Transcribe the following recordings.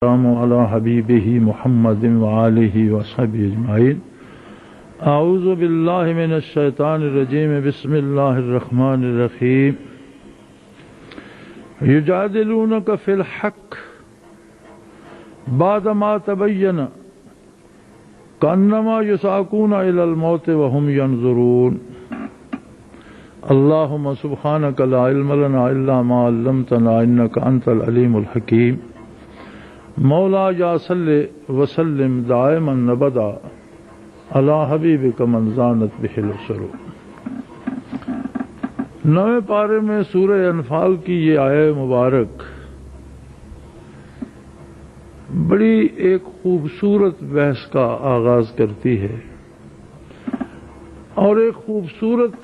السلام على حبيبه محمد وآله وصحبه أجمعين. أعوذ بالله من الشيطان الرجيم. بسم الله الرحمن الرحيم. يجادلونك في الحق بعدما تبين كأنما يساقون إلى الموت وهم ينظرون. اللهم سبحانك لا علم لنا إلا ما علمتنا إنك أنت العليم الحكيم. مولا یا صلی وسلم دائما نبدا علی حبیبک من زانت بہ السرور. نویں پارے میں سورہ انفال کی یہ آیت مبارک بڑی ایک خوبصورت بحث کا آغاز کرتی ہے اور ایک خوبصورت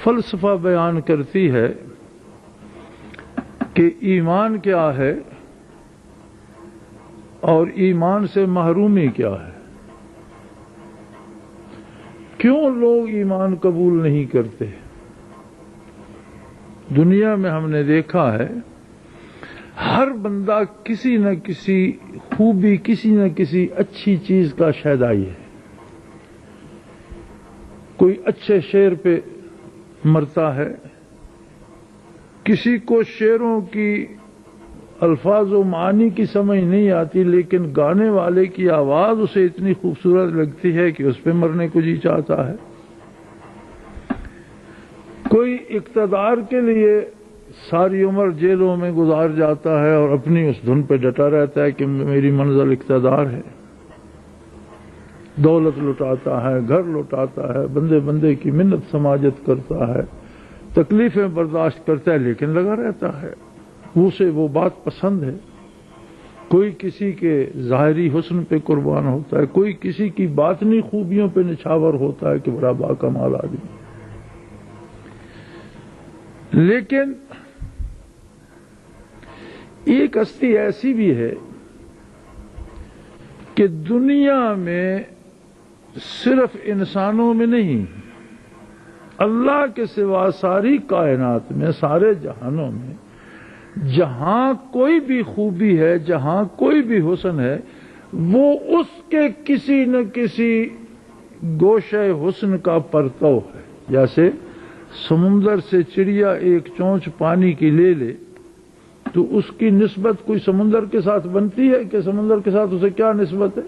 فلسفہ بیان کرتی ہے کہ ایمان کیا ہے اور ایمان سے محرومی کیا ہے. کیوں لوگ ایمان قبول نہیں کرتے؟ دنیا میں ہم نے دیکھا ہے ہر بندہ کسی نہ کسی خوبی، کسی نہ کسی اچھی چیز کا شیدائی ہے. کوئی اچھے شعر پہ مرتا ہے، کسی کو شعروں کی الفاظ و معانی کی سمجھ نہیں آتی، لیکن گانے والے کی آواز اسے اتنی خوبصورت لگتی ہے کہ اس پہ مرنے کو جی چاہتا ہے. کوئی اقتدار کے لیے ساری عمر جیلوں میں گزار جاتا ہے اور اپنی اس دھن پہ ڈٹا رہتا ہے کہ میری منزل اقتدار ہے. دولت لٹاتا ہے، گھر لٹاتا ہے، بندے بندے کی منت سماجت کرتا ہے، تکلیفیں برداشت کرتا ہے، لیکن لگا رہتا ہے. اسے وہ بات پسند ہے. کوئی کسی کے ظاہری حسن پہ قربان ہوتا ہے، کوئی کسی کی باطنی خوبیوں پہ نچھاور ہوتا ہے کہ بڑا باکمال آدمی. لیکن ایک ہستی ایسی بھی ہے کہ دنیا میں صرف انسانوں میں نہیں، اللہ کے سوا ساری کائنات میں، سارے جہانوں میں جہاں کوئی بھی خوبی ہے، جہاں کوئی بھی حسن ہے، وہ اس کے کسی نہ کسی گوشے حسن کا پرتو ہے. جیسے سمندر سے چڑیا ایک چونچ پانی کی لے لے تو اس کی نسبت کوئی سمندر کے ساتھ بنتی ہے کہ سمندر کے ساتھ اسے کیا نسبت ہے؟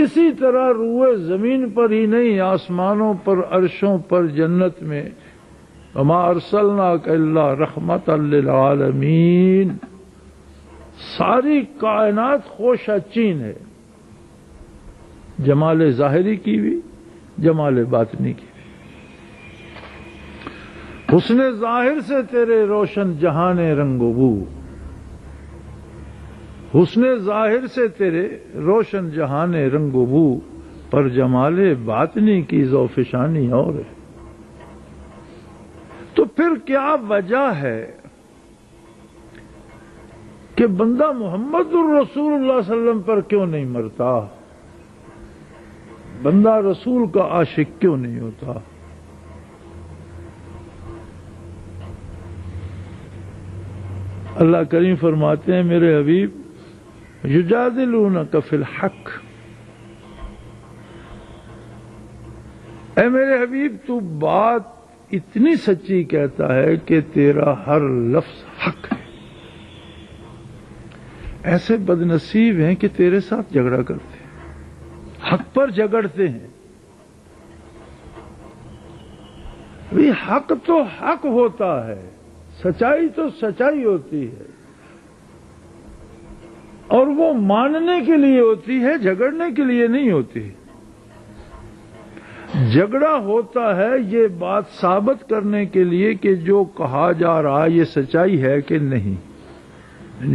اسی طرح روئے زمین پر ہی نہیں، آسمانوں پر، عرشوں پر، جنت میں وما ارسلناک الا رحمۃ للعالمین، ساری کائنات خوشہ چین ہے، جمال ظاہری کی بھی، جمال باطنی کی بھی. حسن ظاہر سے تیرے روشن جہان رنگ و بو، حسن ظاہر سے تیرے روشن جہان رنگ و بو، پر جمال باطنی کی ذوفشانی اور ہے. تو پھر کیا وجہ ہے کہ بندہ محمد الرسول اللہ صلی اللہ علیہ وسلم پر کیوں نہیں مرتا؟ بندہ رسول کا عاشق کیوں نہیں ہوتا؟ اللہ کریم فرماتے ہیں میرے حبیب یجادلونک فی الحق، اے میرے حبیب تو بات اتنی سچی کہتا ہے کہ تیرا ہر لفظ حق ہے. ایسے بد نصیب ہیں کہ تیرے ساتھ جھگڑا کرتے ہیں، حق پر جھگڑتے ہیں. حق تو حق ہوتا ہے، سچائی تو سچائی ہوتی ہے، اور وہ ماننے کے لیے ہوتی ہے، جھگڑنے کے لیے نہیں ہوتی. جھگڑا ہوتا ہے یہ بات ثابت کرنے کے لیے کہ جو کہا جا رہا ہے یہ سچائی ہے کہ نہیں.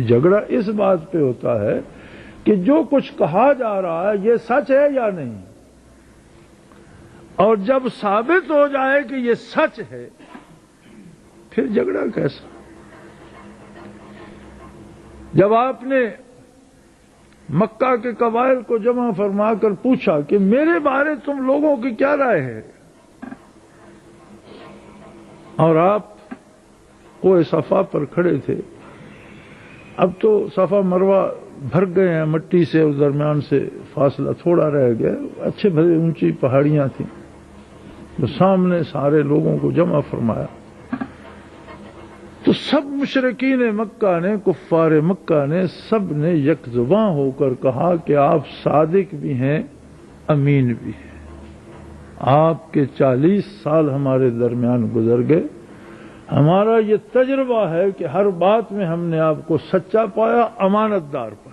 جھگڑا اس بات پہ ہوتا ہے کہ جو کچھ کہا جا رہا ہے یہ سچ ہے یا نہیں، اور جب ثابت ہو جائے کہ یہ سچ ہے پھر جھگڑا کیسا؟ جب آپ نے مکہ کے قبائل کو جمع فرما کر پوچھا کہ میرے بارے تم لوگوں کی کیا رائے ہے، اور آپ کوہ صفا پر کھڑے تھے، اب تو صفا مروہ بھر گئے ہیں مٹی سے اور درمیان سے فاصلہ تھوڑا رہ گیا، اچھے بھلے اونچی پہاڑیاں تھیں، تو سامنے سارے لوگوں کو جمع فرمایا، تو سب مشرکین مکہ نے، کفار مکہ نے، سب نے یک زباں ہو کر کہا کہ آپ صادق بھی ہیں، امین بھی ہیں، آپ کے 40 سال ہمارے درمیان گزر گئے، ہمارا یہ تجربہ ہے کہ ہر بات میں ہم نے آپ کو سچا پایا، امانت دار پایا۔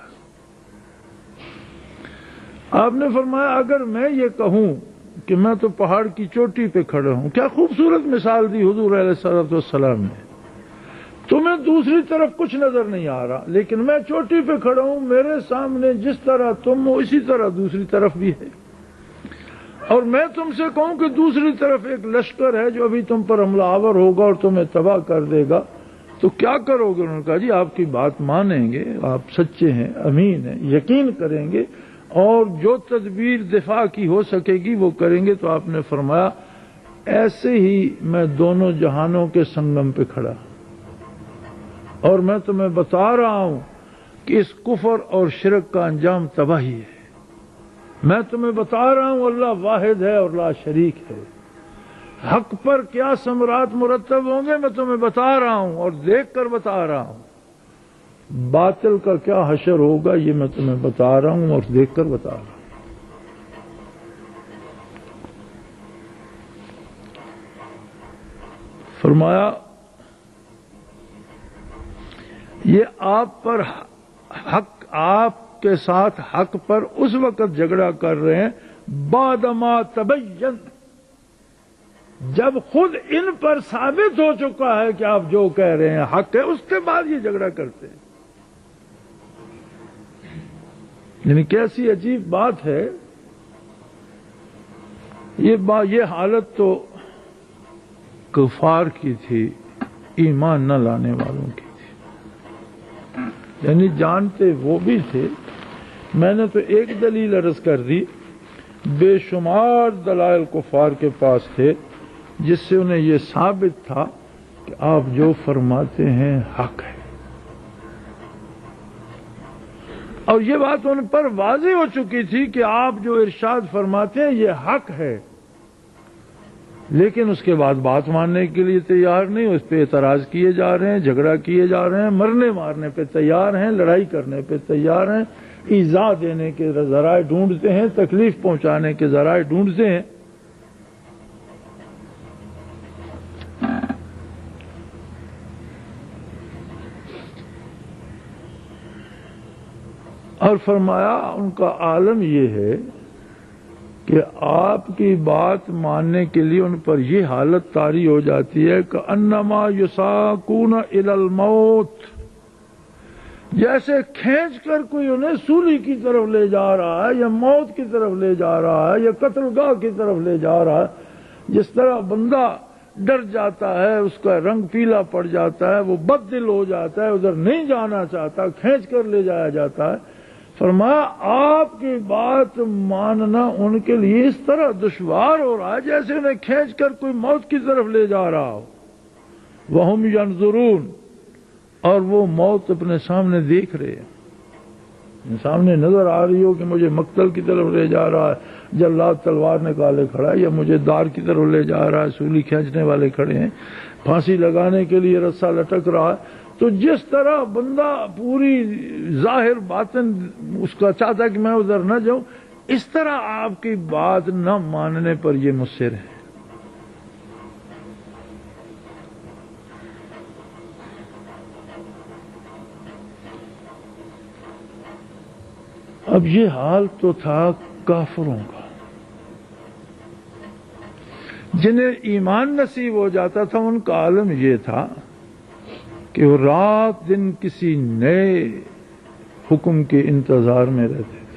آپ نے فرمایا اگر میں یہ کہوں کہ میں تو پہاڑ کی چوٹی پہ کھڑا ہوں، کیا خوبصورت مثال دی حضور علیہ الصلوۃ والسلام نے، تمہیں دوسری طرف کچھ نظر نہیں آ رہا، لیکن میں چوٹی پہ کھڑا ہوں، میرے سامنے جس طرح تم ہو اسی طرح دوسری طرف بھی ہے، اور میں تم سے کہوں کہ دوسری طرف ایک لشکر ہے جو ابھی تم پر حملہ آور ہوگا اور تمہیں تباہ کر دے گا، تو کیا کرو گے؟ انہوں نے کہا جی آپ کی بات مانیں گے، آپ سچے ہیں، امین ہیں، یقین کریں گے، اور جو تدبیر دفاع کی ہو سکے گی وہ کریں گے۔ تو آپ نے فرمایا ایسے ہی میں دونوں جہانوں کے سنگم پہ کھڑا، اور میں تمہیں بتا رہا ہوں کہ اس کفر اور شرک کا انجام تباہی ہے، میں تمہیں بتا رہا ہوں اللہ واحد ہے اور لا شریک ہے، حق پر کیا ثمرات مرتب ہوں گے میں تمہیں بتا رہا ہوں اور دیکھ کر بتا رہا ہوں، باطل کا کیا حشر ہوگا یہ میں تمہیں بتا رہا ہوں اور دیکھ کر بتا رہا ہوں۔ فرمایا یہ آپ پر حق، آپ کے ساتھ حق پر اس وقت جھگڑا کر رہے ہیں بعدما تبین، جب خود ان پر ثابت ہو چکا ہے کہ آپ جو کہہ رہے ہیں حق ہے، اس کے بعد یہ جھگڑا کرتے ہیں۔ یعنی کیسی عجیب بات ہے، یہ حالت تو کفار کی تھی، ایمان نہ لانے والوں کی تھی، یعنی جانتے وہ بھی تھے۔ میں نے تو ایک دلیل عرض کر دی، بے شمار دلائل کفار کے پاس تھے جس سے انہیں یہ ثابت تھا کہ آپ جو فرماتے ہیں حق ہے، اور یہ بات ان پر واضح ہو چکی تھی کہ آپ جو ارشاد فرماتے ہیں یہ حق ہے، لیکن اس کے بعد بات ماننے کے لیے تیار نہیں، اس پہ اعتراض کیے جا رہے ہیں، جھگڑا کیے جا رہے ہیں، مرنے مارنے پہ تیار ہیں، لڑائی کرنے پہ تیار ہیں، ایذا دینے کے ذرائع ڈھونڈتے ہیں، تکلیف پہنچانے کے ذرائع ڈھونڈتے ہیں۔ اور فرمایا ان کا عالم یہ ہے کہ آپ کی بات ماننے کے لیے ان پر یہ حالت طاری ہو جاتی ہے کہ انما یساقون الی الموت، جیسے کھینچ کر کوئی انہیں سولی کی طرف لے جا رہا ہے یا موت کی طرف لے جا رہا ہے یا قتل گاہ کی طرف لے جا رہا ہے، جس طرح بندہ ڈر جاتا ہے، اس کا رنگ پیلا پڑ جاتا ہے، وہ بد دل ہو جاتا ہے، ادھر نہیں جانا چاہتا، کھینچ کر لے جایا جاتا ہے۔ فرمایا آپ کی بات ماننا ان کے لیے اس طرح دشوار ہو رہا ہے جیسے انہیں کھینچ کر کوئی موت کی طرف لے جا رہا ہو، وہم ینظرون، اور وہ موت اپنے سامنے دیکھ رہے ہیں، سامنے نظر آ رہی ہو کہ مجھے مقتل کی طرف لے جا رہا ہے، جلاد تلوار نکالے کھڑا ہے، یا مجھے دار کی طرف لے جا رہا ہے، سولی کھینچنے والے کھڑے ہیں، پھانسی لگانے کے لیے رسا لٹک رہا ہے۔ تو جس طرح بندہ پوری ظاہر باطن اس کا چاہتا ہے کہ میں ادھر نہ جاؤں، اس طرح آپ کی بات نہ ماننے پر یہ مصر ہے۔ اب یہ حال تو تھا کافروں کا، جنہیں ایمان نصیب ہو جاتا تھا ان کا عالم یہ تھا کہ وہ رات دن کسی نئے حکم کے انتظار میں رہتے تھے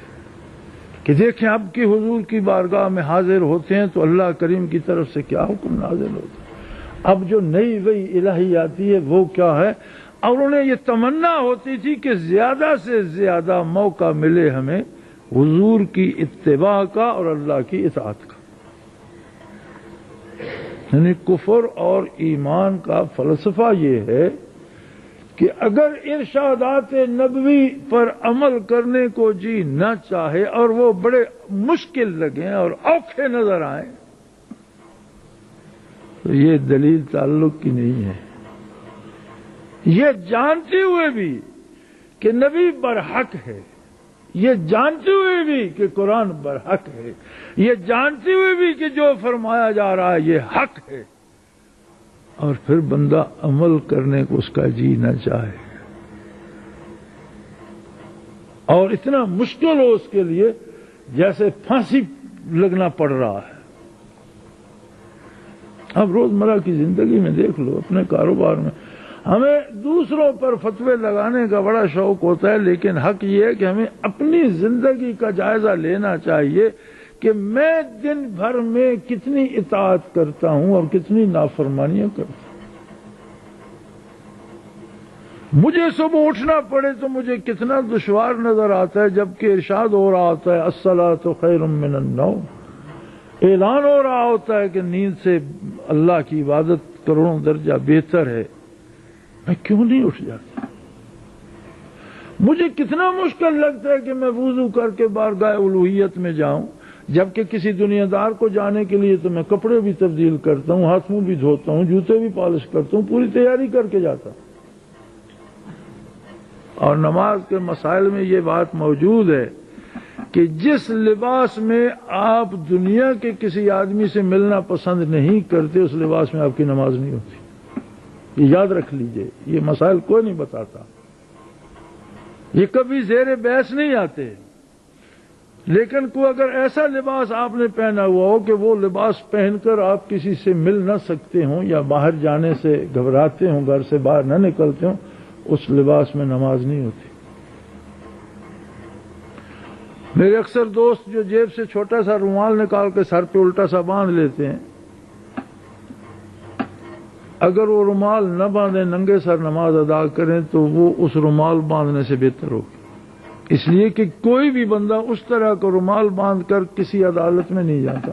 کہ دیکھیں اب کی حضور کی بارگاہ میں حاضر ہوتے ہیں تو اللہ کریم کی طرف سے کیا حکم نازل ہوتا ہے، اب جو نئی وحی الہی آتی ہے وہ کیا ہے، اور انہیں یہ تمنا ہوتی تھی کہ زیادہ سے زیادہ موقع ملے ہمیں حضور کی اتباع کا اور اللہ کی اطاعت کا۔ یعنی کفر اور ایمان کا فلسفہ یہ ہے کہ کہ اگر ارشادات نبوی پر عمل کرنے کو جی نہ چاہے اور وہ بڑے مشکل لگیں اور اوکھے نظر آئیں تو یہ دلیل تعلق کی نہیں ہے. یہ جانتے ہوئے بھی کہ نبی برحق ہے، یہ جانتے ہوئے بھی کہ قرآن برحق ہے، یہ جانتے ہوئے بھی کہ جو فرمایا جا رہا ہے یہ حق ہے، اور پھر بندہ عمل کرنے کو اس کا جی نہ چاہے اور اتنا مشکل ہو اس کے لیے جیسے پھانسی لگنا پڑ رہا ہے. اب روزمرہ کی زندگی میں دیکھ لو، اپنے کاروبار میں ہمیں دوسروں پر فتوے لگانے کا بڑا شوق ہوتا ہے، لیکن حق یہ ہے کہ ہمیں اپنی زندگی کا جائزہ لینا چاہیے کہ میں دن بھر میں کتنی اطاعت کرتا ہوں اور کتنی نافرمانیاں کرتا ہوں. مجھے صبح اٹھنا پڑے تو مجھے کتنا دشوار نظر آتا ہے، جبکہ ارشاد ہو رہا ہوتا ہے الصلاۃ خیر من النوم، اعلان ہو رہا ہوتا ہے کہ نیند سے اللہ کی عبادت کروڑوں درجہ بہتر ہے. میں کیوں نہیں اٹھ جاتا؟ مجھے کتنا مشکل لگتا ہے کہ میں وضو کر کے بارگاہ الوہیت میں جاؤں، جبکہ کسی دنیا دار کو جانے کے لیے تو میں کپڑے بھی تبدیل کرتا ہوں، ہاتھ منہ بھی دھوتا ہوں، جوتے بھی پالش کرتا ہوں، پوری تیاری کر کے جاتا ہوں. اور نماز کے مسائل میں یہ بات موجود ہے کہ جس لباس میں آپ دنیا کے کسی آدمی سے ملنا پسند نہیں کرتے اس لباس میں آپ کی نماز نہیں ہوتی. یہ یاد رکھ لیجئے، یہ مسائل کوئی نہیں بتاتا، یہ کبھی زیر بحث نہیں آتے. لیکن کوئی اگر ایسا لباس آپ نے پہنا ہوا ہو کہ وہ لباس پہن کر آپ کسی سے مل نہ سکتے ہوں یا باہر جانے سے گھبراتے ہوں، گھر سے باہر نہ نکلتے ہوں، اس لباس میں نماز نہیں ہوتی. میرے اکثر دوست جو جیب سے چھوٹا سا رومال نکال کے سر پہ الٹا سا باندھ لیتے ہیں، اگر وہ رومال نہ باندھیں، ننگے سر نماز ادا کریں تو وہ اس رومال باندھنے سے بہتر ہوگی. اس لیے کہ کوئی بھی بندہ اس طرح کا رومال باندھ کر کسی عدالت میں نہیں جاتا،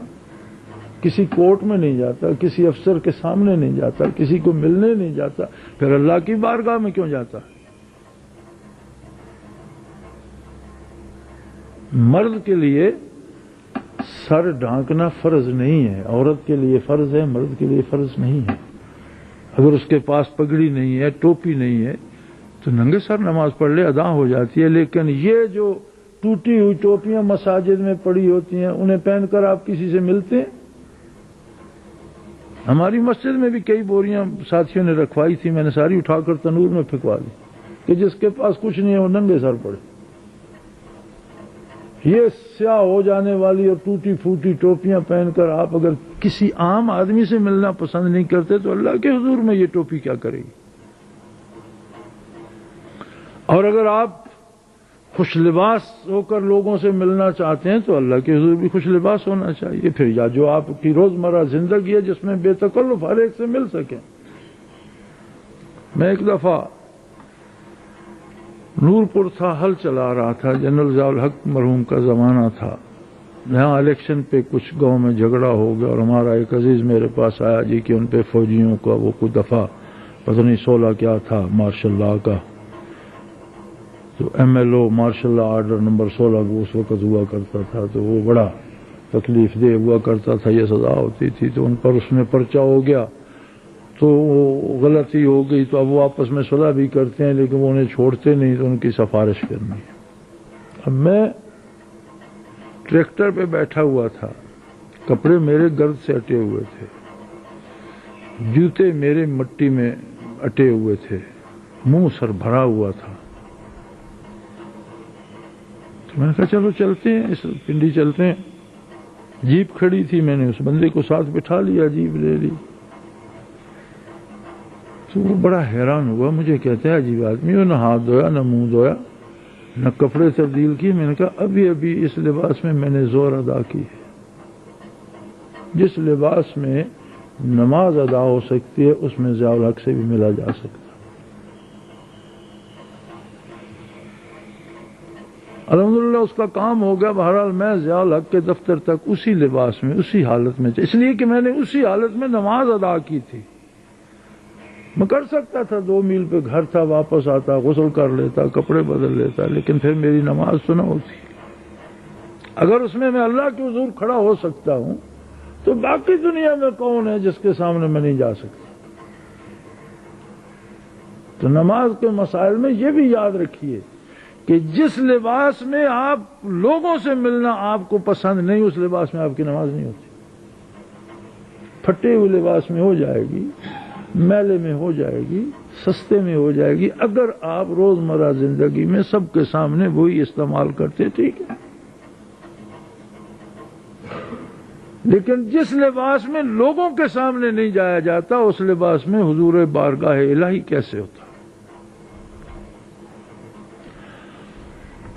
کسی کورٹ میں نہیں جاتا، کسی افسر کے سامنے نہیں جاتا، کسی کو ملنے نہیں جاتا، پھر اللہ کی بارگاہ میں کیوں جاتا؟ مرد کے لیے سر ڈھانکنا فرض نہیں ہے، عورت کے لیے فرض ہے، مرد کے لیے فرض نہیں ہے. اگر اس کے پاس پگڑی نہیں ہے، ٹوپی نہیں ہے تو ننگے سر نماز پڑھ لے، ادا ہو جاتی ہے. لیکن یہ جو ٹوٹی ہوئی ٹوپیاں مساجد میں پڑی ہوتی ہیں انہیں پہن کر آپ کسی سے ملتے ہیں؟ ہماری مسجد میں بھی کئی بوریاں ساتھیوں نے رکھوائی تھی، میں نے ساری اٹھا کر تنور میں پھینکوا دی کہ جس کے پاس کچھ نہیں ہے وہ ننگے سر پڑے. یہ سیاہ ہو جانے والی اور ٹوٹی پھوٹی ٹوپیاں پہن کر آپ اگر کسی عام آدمی سے ملنا پسند نہیں کرتے تو اللہ کے حضور میں یہ ٹوپی کیا کرے گی؟ اور اگر آپ خوش لباس ہو کر لوگوں سے ملنا چاہتے ہیں تو اللہ کے حضور بھی خوش لباس ہونا چاہیے. پھر یا جو آپ کی روزمرہ زندگی ہے جس میں بے تکلف ہر ایک سے مل سکیں. میں ایک دفعہ نورپور تھا، ہل چلا رہا تھا، جنرل ضیاء الحق مرحوم کا زمانہ تھا. یہاں الیکشن پہ کچھ گاؤں میں جھگڑا ہو گیا اور ہمارا ایک عزیز میرے پاس آیا جی کہ ان پہ فوجیوں کا وہ کوئی دفعہ پتہ نہیں 16 کیا تھا مارشل لا کا، تو M L O martial law order number 16 وہ اس وقت ہوا کرتا تھا، تو وہ بڑا تکلیف دہ ہوا کرتا تھا، یہ سزا ہوتی تھی. تو ان پر اس میں پرچہ ہو گیا تو وہ غلطی ہو گئی، تو اب وہ آپس میں صلح بھی کرتے ہیں لیکن وہ انہیں چھوڑتے نہیں، تو ان کی سفارش کرنی ہے. اب میں ٹریکٹر پہ بیٹھا ہوا تھا، کپڑے میرے گرد سے اٹے ہوئے تھے، جوتے میرے مٹی میں اٹے ہوئے تھے، منہ سر بھرا ہوا تھا. تو میں نے کہا چلو چلتے ہیں، اس پنڈی چلتے ہیں. جیپ کھڑی تھی، میں نے اس بندے کو ساتھ بٹھا لیا، جیپ لے لی. تو وہ بڑا حیران ہوا، مجھے کہتے ہیں عجیب آدمی ہو، نہ ہاتھ دھویا نہ منہ دھویا نہ کپڑے تبدیل کیے. میں نے کہا ابھی ابھی اس لباس میں میں نے زور ادا کی ہے. جس لباس میں نماز ادا ہو سکتی ہے اس میں ضیاء الحق سے بھی ملا جا سکتا. الحمدللہ اس کا کام ہو گیا. بہرحال میں ضیاء الحق کے دفتر تک اسی لباس میں اسی حالت میں، اس لیے کہ میں نے اسی حالت میں نماز ادا کی تھی. میں کر سکتا تھا 2 میل پہ گھر تھا، واپس آتا، غسل کر لیتا، کپڑے بدل لیتا، لیکن پھر میری نماز تو نہ ہوتی۔ اگر اس میں اللہ کے حضور کھڑا ہو سکتا ہوں تو باقی دنیا میں کون ہے جس کے سامنے میں نہیں جا سکتا؟ تو نماز کے مسائل میں یہ بھی یاد رکھیے کہ جس لباس میں آپ لوگوں سے ملنا آپ کو پسند نہیں، اس لباس میں آپ کی نماز نہیں ہوتی۔ پھٹے ہوئے لباس میں ہو جائے گی، میلے میں ہو جائے گی، سستے میں ہو جائے گی، اگر آپ روزمرہ زندگی میں سب کے سامنے وہی استعمال کرتے ٹھیک ہے، لیکن جس لباس میں لوگوں کے سامنے نہیں جایا جاتا اس لباس میں حضور بارگاہ الہی کیسے ہوتا؟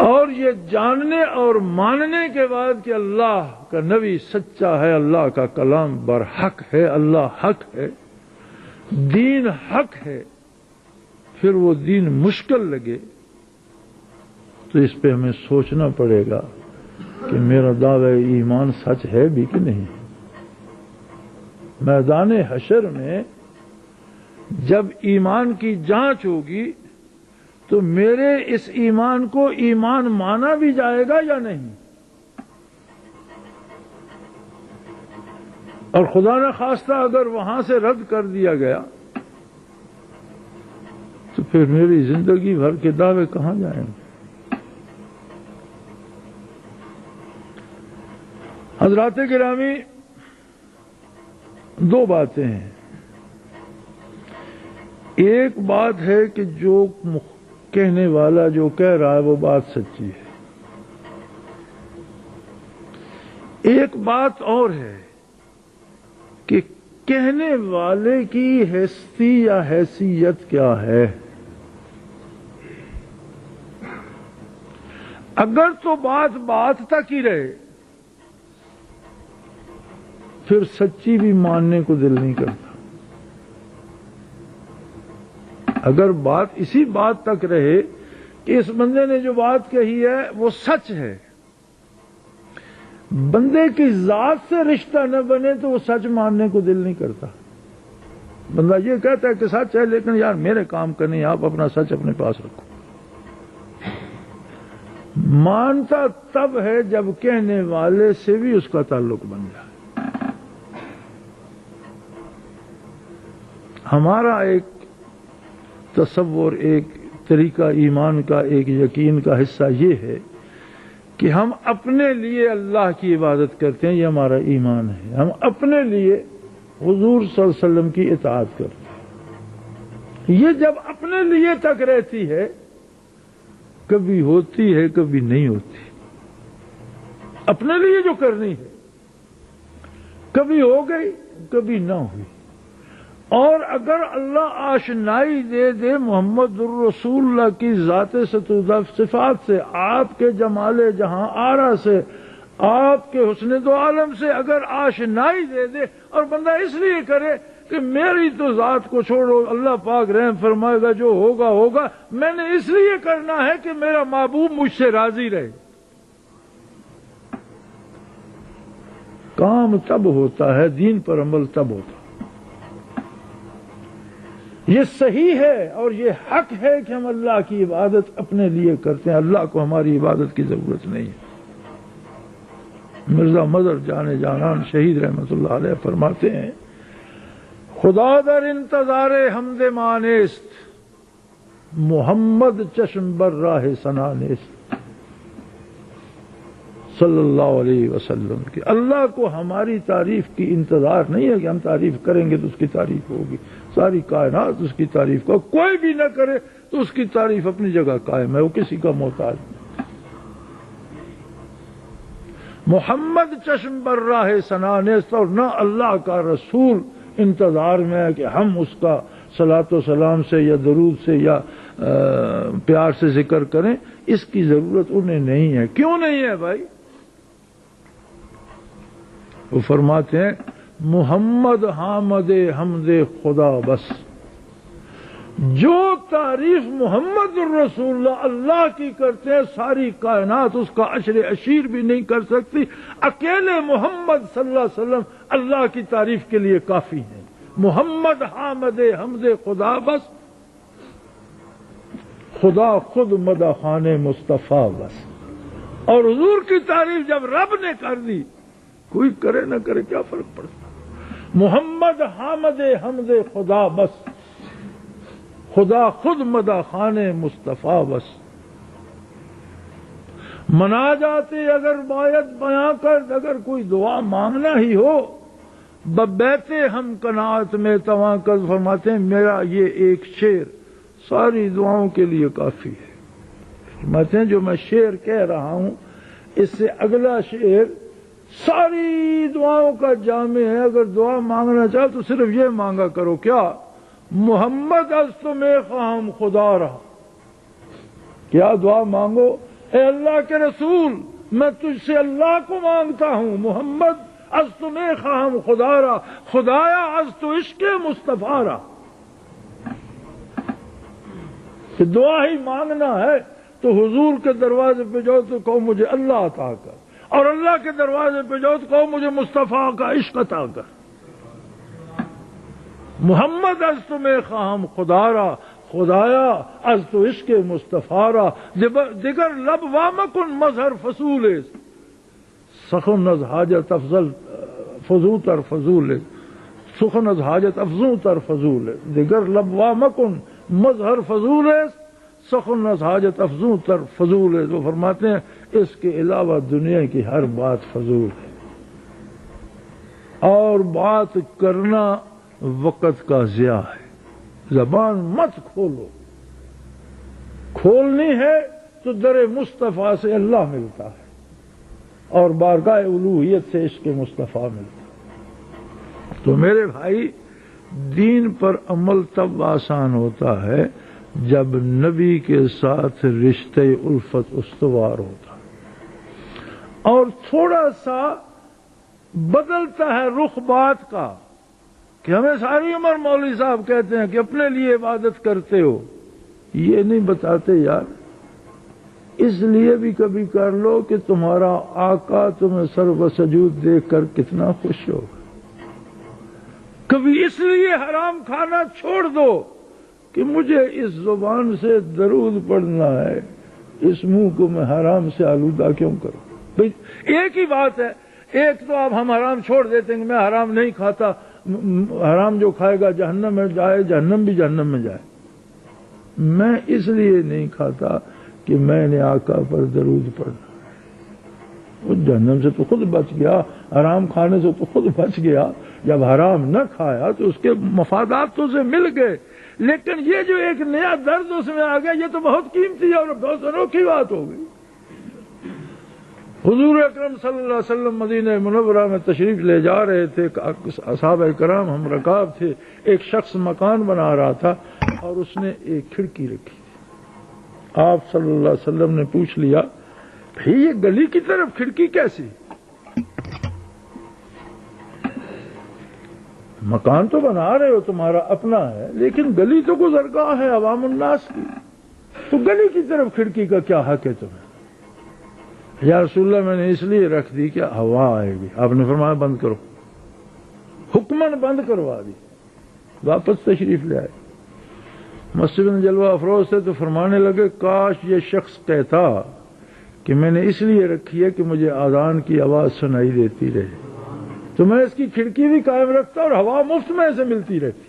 اور یہ جاننے اور ماننے کے بعد کہ اللہ کا نبی سچا ہے، اللہ کا کلام برحق ہے، اللہ حق ہے، دین حق ہے، پھر وہ دین مشکل لگے تو اس پہ ہمیں سوچنا پڑے گا کہ میرا دعوی ایمان سچ ہے بھی کہ نہیں۔ میدان حشر میں جب ایمان کی جانچ ہوگی تو میرے اس ایمان کو ایمان مانا بھی جائے گا یا نہیں؟ اور خدا نہ خواستہ اگر وہاں سے رد کر دیا گیا تو پھر میری زندگی بھر کے دعوے کہاں جائیں گے؟ حضرات گرامی، 2 باتیں ہیں۔ ایک بات ہے کہ جو کہنے والا جو کہہ رہا ہے وہ بات سچی ہے، ایک بات اور ہے کہ کہنے والے کی حیثیت یا حیثیت کیا ہے۔ اگر تو بات تک ہی رہے پھر سچی بھی ماننے کو دل نہیں کرتا۔ اگر بات اسی بات تک رہے کہ اس بندے نے جو بات کہی ہے وہ سچ ہے، بندے کی ذات سے رشتہ نہ بنے تو وہ سچ ماننے کو دل نہیں کرتا۔ بندہ یہ کہتا ہے کہ سچ ہے لیکن یار میرے کام کا نہیں، آپ اپنا سچ اپنے پاس رکھو۔ مانتا تب ہے جب کہنے والے سے بھی اس کا تعلق بن جائے۔ ہمارا ایک تصور، ایک طریقہ ایمان کا، ایک یقین کا حصہ یہ ہے کہ ہم اپنے لیے اللہ کی عبادت کرتے ہیں، یہ ہمارا ایمان ہے۔ ہم اپنے لیے حضور صلی اللہ علیہ وسلم کی اطاعت کرتے ہیں۔ یہ جب اپنے لیے تک رہتی ہے، کبھی ہوتی ہے کبھی نہیں ہوتی۔ اپنے لیے جو کرنی ہے کبھی ہو گئی کبھی نہ ہوئی۔ اور اگر اللہ آشنائی دے دے محمد الرسول اللہ کی ذات صفات سے، آپ کے جمال جہاں آرا سے، آپ کے حسن دو عالم سے اگر آشنائی دے دے اور بندہ اس لیے کرے کہ میری تو ذات کو چھوڑو، اللہ پاک رحم فرمائے گا، جو ہوگا ہوگا، میں نے اس لیے کرنا ہے کہ میرا محبوب مجھ سے راضی رہے، کام تب ہوتا ہے، دین پر عمل تب ہوتا ہے۔ یہ صحیح ہے اور یہ حق ہے کہ ہم اللہ کی عبادت اپنے لیے کرتے ہیں، اللہ کو ہماری عبادت کی ضرورت نہیں ہے۔ مرزا مظہر جان جانان شہید رحمت اللہ علیہ فرماتے ہیں، خدا در انتظار حمد مانست، محمد چشم بر راہ ثنا نیست، صلی اللہ علیہ وسلم کی۔ اللہ کو ہماری تعریف کی انتظار نہیں ہے کہ ہم تعریف کریں گے تو اس کی تعریف ہوگی، ساری کائنات اس کی تعریف کو، کوئی بھی نہ کرے تو اس کی تعریف اپنی جگہ قائم ہے، وہ کسی کا محتاج نہیں۔ محمد چشم بر راہ ثنا نیست، اور نہ اللہ کا رسول انتظار میں ہے کہ ہم اس کا صلاۃ و سلام سے یا درود سے یا پیار سے ذکر کریں، اس کی ضرورت انہیں نہیں ہے۔ کیوں نہیں ہے بھائی؟ وہ فرماتے ہیں، محمد حامد حمد خدا بس، جو تعریف محمد الرسول اللہ اللہ کی کرتے ہیں ساری کائنات اس کا عشر اشیر بھی نہیں کر سکتی، اکیلے محمد صلی اللہ علیہ وسلم اللہ کی تعریف کے لیے کافی ہیں۔ محمد حامد حمد خدا بس، خدا خود مدح خوان مصطفیٰ بس۔ اور حضور کی تعریف جب رب نے کر دی، کوئی کرے نہ کرے کیا فرق پڑتا؟ محمد حامد حمد خدا بس، خدا خود مدح خوان مصطفیٰ بس۔ مناجاتے اگر باید بیاں کر، اگر کوئی دعا مانگنا ہی ہو، ببیتے ہم قناعت میں تواں کر، فرماتے ہیں میرا یہ ایک شعر ساری دعاؤں کے لیے کافی ہے۔ فرماتے ہیں جو میں شعر کہہ رہا ہوں، اس سے اگلا شعر ساری دعاؤں کا جامع ہے۔ اگر دعا مانگنا چاہو تو صرف یہ مانگا کرو، کیا؟ محمد از تمہیں خواہم خدا رہا۔ کیا دعا مانگو؟ اے اللہ کے رسول، میں تجھ سے اللہ کو مانگتا ہوں، محمد از تمہیں خواہم خدا رہا، خدایا از تو عشق مصطفیٰ رہا۔ کہ دعا ہی مانگنا ہے تو حضور کے دروازے پہ جاؤ تو کہو مجھے اللہ عطا کر، اور اللہ کے دروازے پہ جاؤ تو کہو مجھے مصطفیٰ کا عشق عطا کر۔ محمد از تمہیں خواہم خدا را، خدایا از تو عشق مصطفیٰ را، دیگر لب وامکن مظہر فضول، سخن از حاجت افضل فضو تر فضول، سخن از حاجت افضو تر فضول، دیگر لب وامکن مظہر فضول ہے، سخن از حاجت افضو تر فضول ہے۔ تو فرماتے ہیں اس کے علاوہ دنیا کی ہر بات فضول ہے، اور بات کرنا وقت کا ضیاع ہے۔ زبان مت کھولو، کھولنی ہے تو در مصطفیٰ سے اللہ ملتا ہے، اور بارگاہ الوہیت سے عشق مصطفیٰ ملتا ہے۔ تو میرے بھائی، دین پر عمل تب آسان ہوتا ہے جب نبی کے ساتھ رشتے الفت استوار ہوتا ہے، اور تھوڑا سا بدلتا ہے رخ بات کا، کہ ہمیں ساری عمر مولوی صاحب کہتے ہیں کہ اپنے لیے عبادت کرتے ہو، یہ نہیں بتاتے یار اس لیے بھی کبھی کر لو کہ تمہارا آقا تمہیں سر و سجود دیکھ کر کتنا خوش ہوگا۔ کبھی اس لیے حرام کھانا چھوڑ دو کہ مجھے اس زبان سے درود پڑھنا ہے، اس منہ کو میں حرام سے آلودہ کیوں کروں؟ بھئی ایک ہی بات ہے، ایک تو اب ہم حرام چھوڑ دیتے ہیں کہ میں حرام نہیں کھاتا، حرام جو کھائے گا جہنم میں جائے، جہنم بھی جہنم میں جائے۔ میں اس لیے نہیں کھاتا کہ میں نے آقا پر درود پڑھنا، وہ جہنم سے تو خود بچ گیا، حرام کھانے سے تو خود بچ گیا، جب حرام نہ کھایا تو اس کے مفادات تو اسے مل گئے، لیکن یہ جو ایک نیا درد اس میں آ گیا، یہ تو بہت قیمتی اور بہت انوکھی بات ہو گئی۔ حضور اکرم صلی اللہ علیہ وسلم مدینہ منورہ میں تشریف لے جا رہے تھے، صحابہ کرام ہم رکاب تھے، ایک شخص مکان بنا رہا تھا اور اس نے ایک کھڑکی رکھی تھی۔ آپ صلی اللہ علیہ وسلم نے پوچھ لیا، بھئی یہ گلی کی طرف کھڑکی کیسی؟ مکان تو بنا رہے ہو تمہارا اپنا ہے، لیکن گلی تو گزرگاہ ہے عوام الناس کی، تو گلی کی طرف کھڑکی کا کیا حق ہے تمہیں؟ یا رسول اللہ میں نے اس لیے رکھ دی کہ ہوا آئے گی۔ آپ نے فرمایا بند کرو، حکمن بند کروا دی، واپس تشریف لے آئے۔ مسجد میں جلوہ افروز تھے تو فرمانے لگے کاش یہ شخص کہتا کہ میں نے اس لیے رکھی ہے کہ مجھے اذان کی آواز سنائی دیتی رہے، تو میں اس کی کھڑکی بھی قائم رکھتا اور ہوا مفت میں سے ملتی رہتی۔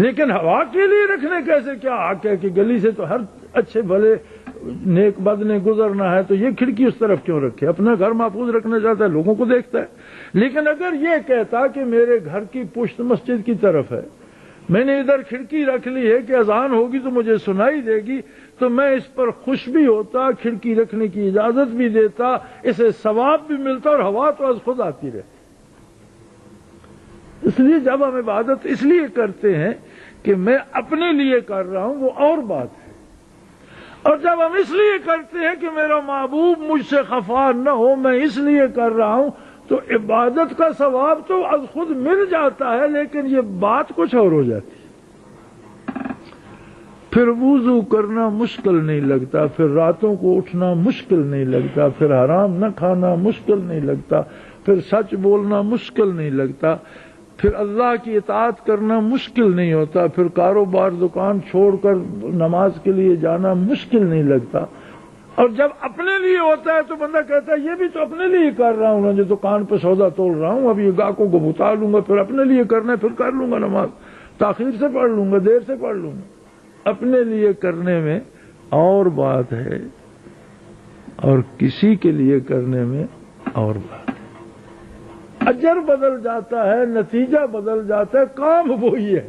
لیکن ہوا کے لیے رکھنے کیسے کیا حق ہے کہ گلی سے تو ہر اچھے بھلے نیک بد نے گزرنا ہے، تو یہ کھڑکی اس طرف کیوں رکھے؟ اپنا گھر محفوظ رکھنا چاہتا ہے، لوگوں کو دیکھتا ہے۔ لیکن اگر یہ کہتا کہ میرے گھر کی پشت مسجد کی طرف ہے، میں نے ادھر کھڑکی رکھ لی ہے کہ اذان ہوگی تو مجھے سنائی دے گی، تو میں اس پر خوش بھی ہوتا، کھڑکی رکھنے کی اجازت بھی دیتا، اسے ثواب بھی ملتا اور ہوا تو از خود آتی رہتی۔ اس لیے جب ہم عبادت اس لیے کرتے ہیں کہ میں اپنے لیے کر رہا ہوں، وہ اور بات ہے، اور جب ہم اس لیے کرتے ہیں کہ میرا محبوب مجھ سے خفا نہ ہو، میں اس لیے کر رہا ہوں، تو عبادت کا ثواب تو از خود مل جاتا ہے، لیکن یہ بات کچھ اور ہو جاتی ہے۔ پھر وضو کرنا مشکل نہیں لگتا، پھر راتوں کو اٹھنا مشکل نہیں لگتا، پھر حرام نہ کھانا مشکل نہیں لگتا، پھر سچ بولنا مشکل نہیں لگتا، پھر اللہ کی اطاعت کرنا مشکل نہیں ہوتا، پھر کاروبار دکان چھوڑ کر نماز کے لیے جانا مشکل نہیں لگتا، اور جب اپنے لیے ہوتا ہے تو بندہ کہتا ہے یہ بھی تو اپنے لیے کر رہا ہوں، جو دکان پہ سودا تول رہا ہوں، اب یہ گاہکوں کو بتا لوں گا، پھر اپنے لیے کرنا ہے، پھر کر لوں گا نماز، تاخیر سے پڑھ لوں گا، دیر سے پڑھ لوں گا۔ اپنے لیے کرنے میں اور بات ہے اور کسی کے لیے کرنے میں اور بات ہے۔ اجر بدل جاتا ہے، نتیجہ بدل جاتا ہے، کام وہی ہے۔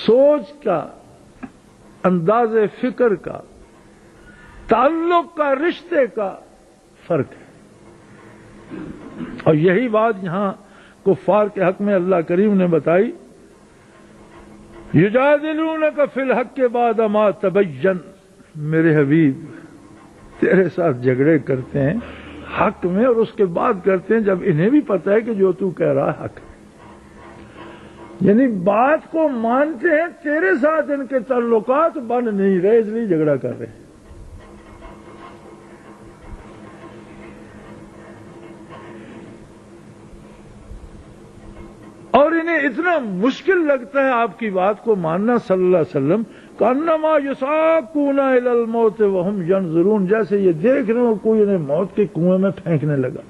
سوچ کا، انداز فکر کا، تعلق کا، رشتے کا فرق ہے، اور یہی بات یہاں کفار کے حق میں اللہ کریم نے بتائی۔ یجادلونک فی الحق کے بعد ما تبین، میرے حبیب تیرے ساتھ جھگڑے کرتے ہیں حق میں، اور اس کے بعد کرتے ہیں جب انہیں بھی پتہ ہے کہ جو تو کہہ رہا ہے حق ہے۔ یعنی بات کو مانتے ہیں، تیرے ساتھ ان کے تعلقات بن نہیں رہے، اس لیے جھگڑا کر رہے ہیں۔ اور انہیں اتنا مشکل لگتا ہے آپ کی بات کو ماننا صلی اللہ علیہ وسلم، کانما یساقون الی الموت وہم ینظرون، جیسے یہ دیکھ رہے ہو کوئی انہیں موت کے کنویں میں پھینکنے لگا۔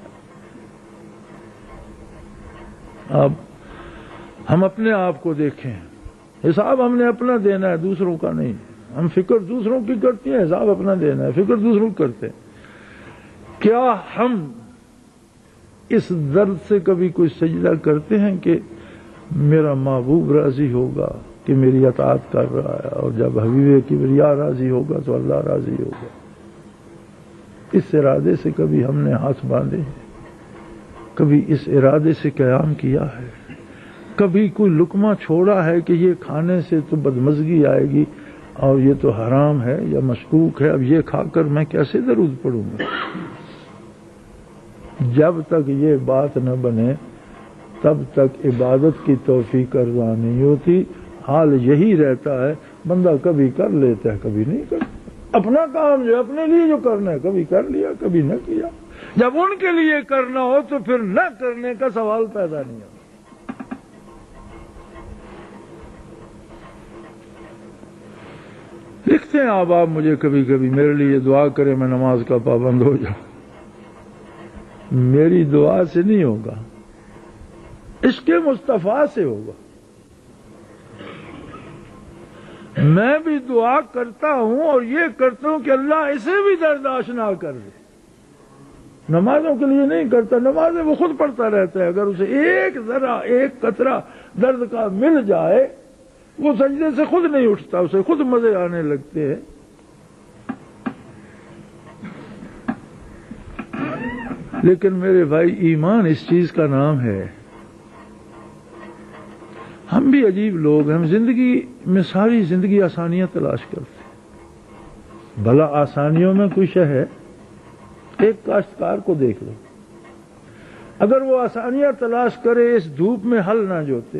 اب ہم اپنے آپ کو دیکھیں، حساب ہم نے اپنا دینا ہے، دوسروں کا نہیں۔ ہم فکر دوسروں کی کرتے ہیں، حساب اپنا دینا ہے، فکر دوسروں کی کرتے ہیں۔ کیا ہم اس درد سے کبھی کوئی سجدہ کرتے ہیں کہ میرا محبوب راضی ہوگا کہ میری اطاعت کر رہا ہے، اور جب حبیب کبریا راضی ہوگا تو اللہ راضی ہوگا؟ اس ارادے سے کبھی ہم نے ہاتھ باندھے ہیں؟ کبھی اس ارادے سے قیام کیا ہے؟ کبھی کوئی لقمہ چھوڑا ہے کہ یہ کھانے سے تو بدمزگی آئے گی اور یہ تو حرام ہے یا مشکوک ہے، اب یہ کھا کر میں کیسے درود پڑھوں گا؟ جب تک یہ بات نہ بنے تب تک عبادت کی توفیق رضا نہیں ہوتی۔ حال یہی رہتا ہے، بندہ کبھی کر لیتا ہے، کبھی نہیں کرتا۔ اپنا کام جو اپنے لیے جو کرنا ہے، کبھی کر لیا، کبھی نہ کیا۔ جب ان کے لیے کرنا ہو تو پھر نہ کرنے کا سوال پیدا نہیں ہوتا۔ لکھتے ہیں آپ مجھے کبھی کبھی میرے لیے دعا کریں میں نماز کا پابند ہو جاؤں۔ میری دعا سے نہیں ہوگا، عشق مصطفیٰ سے ہوگا۔ میں بھی دعا کرتا ہوں اور یہ کرتا ہوں کہ اللہ اسے بھی درداش نہ کر دے۔ نمازوں کے لیے نہیں کرتا، نمازیں وہ خود پڑھتا رہتا ہے، اگر اسے ایک ذرا ایک قطرہ درد کا مل جائے وہ سجدے سے خود نہیں اٹھتا، اسے خود مزے آنے لگتے ہیں۔ لیکن میرے بھائی ایمان اس چیز کا نام ہے۔ ہم بھی عجیب لوگ ہیں، ہم زندگی میں ساری زندگی آسانیاں تلاش کرتے ہیں۔ بھلا آسانیوں میں کوئی شے ہے؟ ایک کاشتکار کو دیکھ لو، اگر وہ آسانیاں تلاش کرے، اس دھوپ میں ہل نہ جوتے،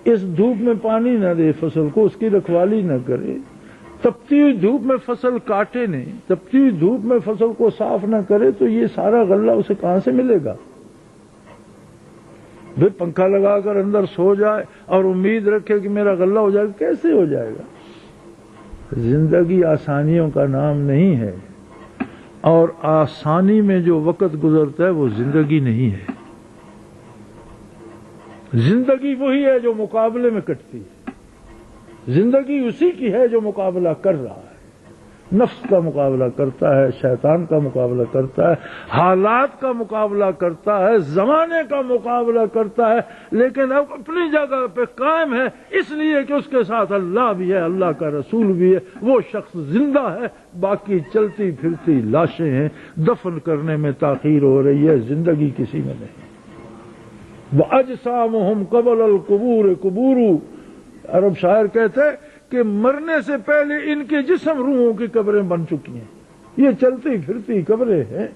اس دھوپ میں پانی نہ دے فصل کو، اس کی رکھوالی نہ کرے، تپتی ہوئی دھوپ میں فصل کاٹے نہیں، تپتی ہوئی دھوپ میں فصل کو صاف نہ کرے، تو یہ سارا غلہ اسے کہاں سے ملے گا؟ پھر پنکھا لگا کر اندر سو جائے اور امید رکھے کہ میرا غلہ ہو جائے گا، کیسے ہو جائے گا؟ زندگی آسانیوں کا نام نہیں ہے، اور آسانی میں جو وقت گزرتا ہے وہ زندگی نہیں ہے۔ زندگی وہی ہے جو مقابلے میں کٹتی ہے، زندگی اسی کی ہے جو مقابلہ کر رہا ہے، نفس کا مقابلہ کرتا ہے، شیطان کا مقابلہ کرتا ہے، حالات کا مقابلہ کرتا ہے، زمانے کا مقابلہ کرتا ہے، لیکن اب اپنی جگہ پہ قائم ہے، اس لیے کہ اس کے ساتھ اللہ بھی ہے، اللہ کا رسول بھی ہے، وہ شخص زندہ ہے، باقی چلتی پھرتی لاشیں ہیں، دفن کرنے میں تاخیر ہو رہی ہے، زندگی کسی میں نہیں۔ وَأَجْسَامُهُمْ قَبْلَ الْقُبُورِ قُبُورُ، عرب شاعر کہتے ہیں کہ مرنے سے پہلے ان کے جسم روحوں کی قبریں بن چکی ہیں، یہ چلتی پھرتی قبریں ہیں۔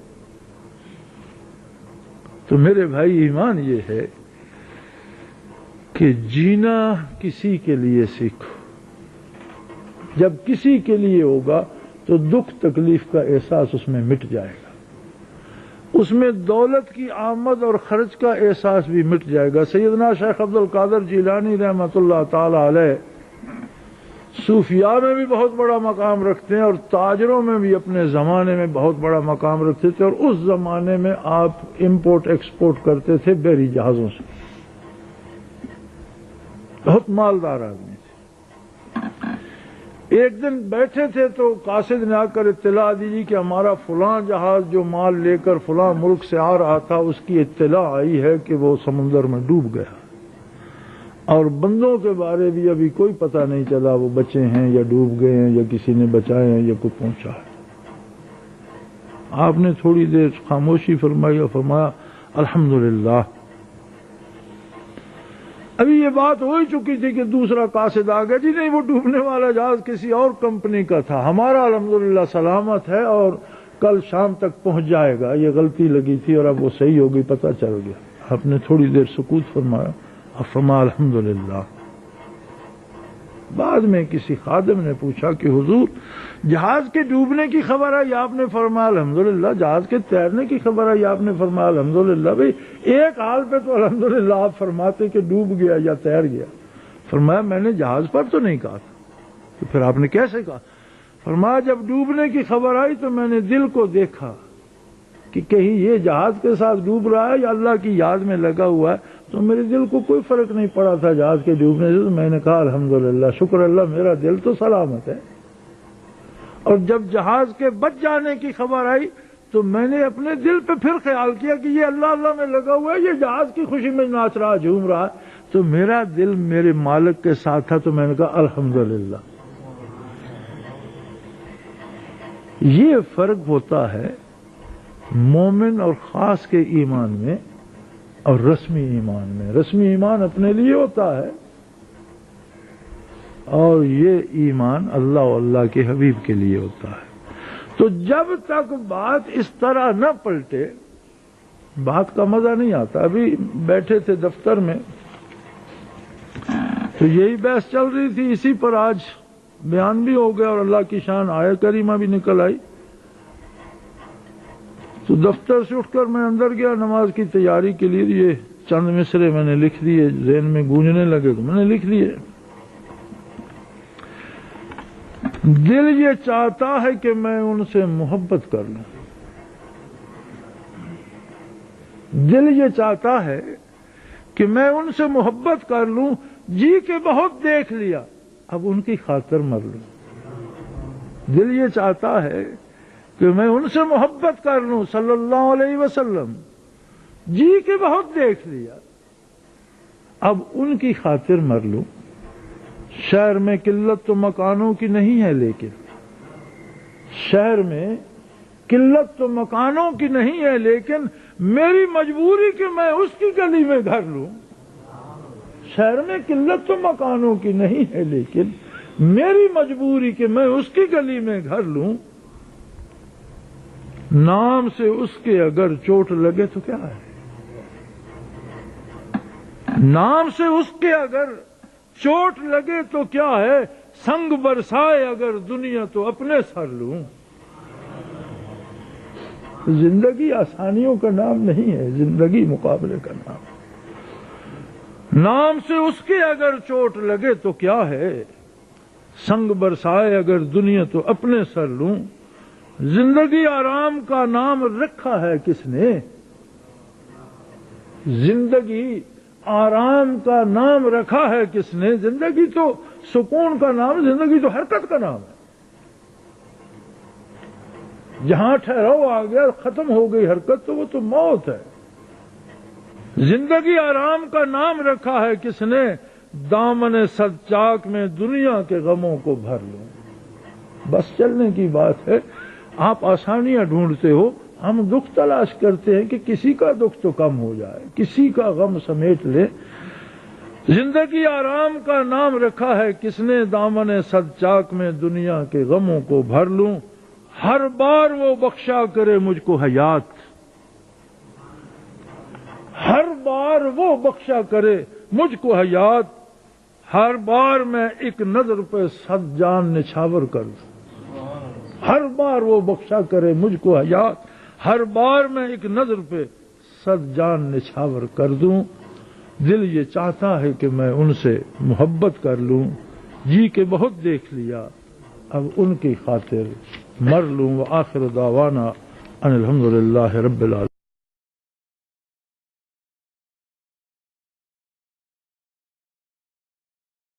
تو میرے بھائی ایمان یہ ہے کہ جینا کسی کے لیے سیکھو، جب کسی کے لیے ہوگا تو دکھ تکلیف کا احساس اس میں مٹ جائے گا، اس میں دولت کی آمد اور خرچ کا احساس بھی مٹ جائے گا۔ سیدنا شیخ عبد القادر جیلانی رحمۃ اللہ تعالی علیہ صوفیاء میں بھی بہت بڑا مقام رکھتے ہیں اور تاجروں میں بھی اپنے زمانے میں بہت بڑا مقام رکھتے تھے، اور اس زمانے میں آپ امپورٹ ایکسپورٹ کرتے تھے بحری جہازوں سے، بہت مالدار آدمی تھے۔ ایک دن بیٹھے تھے تو قاصد نے آ کر اطلاع دی کہ ہمارا فلاں جہاز جو مال لے کر فلاں ملک سے آ رہا تھا اس کی اطلاع آئی ہے کہ وہ سمندر میں ڈوب گیا، اور بندوں کے بارے بھی ابھی کوئی پتہ نہیں چلا وہ بچے ہیں یا ڈوب گئے ہیں یا کسی نے بچائے ہیں یا کوئی پہنچا ہے۔ آپ نے تھوڑی دیر خاموشی فرمائی اور فرمایا الحمدللہ۔ ابھی یہ بات ہو ہی چکی تھی کہ دوسرا قاصد آ گیا، جی نہیں وہ ڈوبنے والا جہاز کسی اور کمپنی کا تھا، ہمارا الحمدللہ سلامت ہے اور کل شام تک پہنچ جائے گا، یہ غلطی لگی تھی اور اب وہ صحیح ہو گئی، پتہ چل گیا۔ آپ نے تھوڑی دیر سکوت فرمایا اور فرمایا الحمدللہ۔ بعد میں کسی خادم نے پوچھا کہ حضور جہاز کے ڈوبنے کی خبر آئی، آپ نے فرمایا الحمدللہ، جہاز کے تیرنے کی خبر آئی، آپ نے فرمایا الحمدللہ۔ بھئی ایک حال پہ تو الحمدللہ آپ فرماتے کہ ڈوب گیا یا تیر گیا۔ فرمایا میں نے جہاز پر تو نہیں کہا تھا۔ تو پھر آپ نے کیسے کہا؟ فرمایا جب ڈوبنے کی خبر آئی تو میں نے دل کو دیکھا کہ کہیں یہ جہاز کے ساتھ ڈوب رہا ہے یا اللہ کی یاد میں لگا ہوا ہے، تو میرے دل کو کوئی فرق نہیں پڑا تھا جہاز کے ڈوبنے سے، تو میں نے کہا الحمدللہ، شکر اللہ میرا دل تو سلامت ہے۔ اور جب جہاز کے بچ جانے کی خبر آئی تو میں نے اپنے دل پہ پھر خیال کیا کہ یہ اللہ اللہ میں لگا ہوا ہے، یہ جہاز کی خوشی میں ناچ رہا جھوم رہا ہے، تو میرا دل میرے مالک کے ساتھ تھا، تو میں نے کہا الحمدللہ۔ یہ فرق ہوتا ہے مومن اور خاص کے ایمان میں اور رسمی ایمان میں۔ رسمی ایمان اپنے لیے ہوتا ہے اور یہ ایمان اللہ اور اللہ کے حبیب کے لیے ہوتا ہے۔ تو جب تک بات اس طرح نہ پلٹے بات کا مزہ نہیں آتا۔ ابھی بیٹھے تھے دفتر میں تو یہی بحث چل رہی تھی، اسی پر آج بیان بھی ہو گیا اور اللہ کی شان آیت کریمہ بھی نکل آئی۔ تو دفتر سے اٹھ کر میں اندر گیا نماز کی تیاری کے لیے، یہ چند مصرے میں نے لکھ دیے، ذہن میں گونجنے لگے تو میں نے لکھ دیے۔ دل یہ چاہتا ہے کہ میں ان سے محبت کر لوں، دل یہ چاہتا ہے کہ میں ان سے محبت کر لوں، جی کے بہت دیکھ لیا اب ان کی خاطر مر لوں۔ دل یہ چاہتا ہے کہ میں ان سے محبت کر لوں صلی اللہ علیہ وسلم، جی کے بہت دیکھ لیا اب ان کی خاطر مر لوں۔ شہر میں قلت تو مکانوں کی نہیں ہے، لیکن شہر میں قلت تو مکانوں کی نہیں ہے، لیکن میری مجبوری کہ میں اس کی گلی میں گھر لوں۔ شہر میں قلت تو مکانوں کی نہیں ہے، لیکن میری مجبوری کہ میں اس کی گلی میں گھر لوں۔ نام سے اس کے اگر چوٹ لگے تو کیا ہے، نام سے اس کے اگر چوٹ لگے تو کیا ہے، سنگ برسائے اگر دنیا تو اپنے سر لوں۔ زندگی آسانیوں کا نام نہیں ہے، زندگی مقابلے کا نام۔ نام سے اس کے اگر چوٹ لگے تو کیا ہے، سنگ برسائے اگر دنیا تو اپنے سر لوں۔ زندگی آرام کا نام رکھا ہے کس نے، زندگی آرام کا نام رکھا ہے کس نے، زندگی تو سکون کا نام، زندگی تو حرکت کا نام ہے۔ جہاں ٹھہراؤ آ گیا ختم ہو گئی حرکت تو وہ تو موت ہے۔ زندگی آرام کا نام رکھا ہے کس نے، دامن صد چاک میں دنیا کے غموں کو بھر لوں۔ بس چلنے کی بات ہے، آپ آسانیاں ڈھونڈتے ہو، ہم دکھ تلاش کرتے ہیں کہ کسی کا دکھ تو کم ہو جائے، کسی کا غم سمیٹ لے۔ زندگی آرام کا نام رکھا ہے کس نے، دامن صد چاک میں دنیا کے غموں کو بھر لوں۔ ہر بار وہ بخشا کرے مجھ کو حیات، ہر بار وہ بخشا کرے مجھ کو حیات، ہر بار میں ایک نظر پہ صد جان نچھاور کر دوں۔ ہر بار وہ بخشا کرے مجھ کو حیات، ہر بار میں ایک نظر پہ 100 جان نچھاور کر دوں. دل یہ چاہتا ہے کہ میں ان سے محبت کر لوں. جی کے بہت دیکھ لیا، اب ان کی خاطر مر لوں. وآخر دعوانا ان الحمدللہ رب العالمین.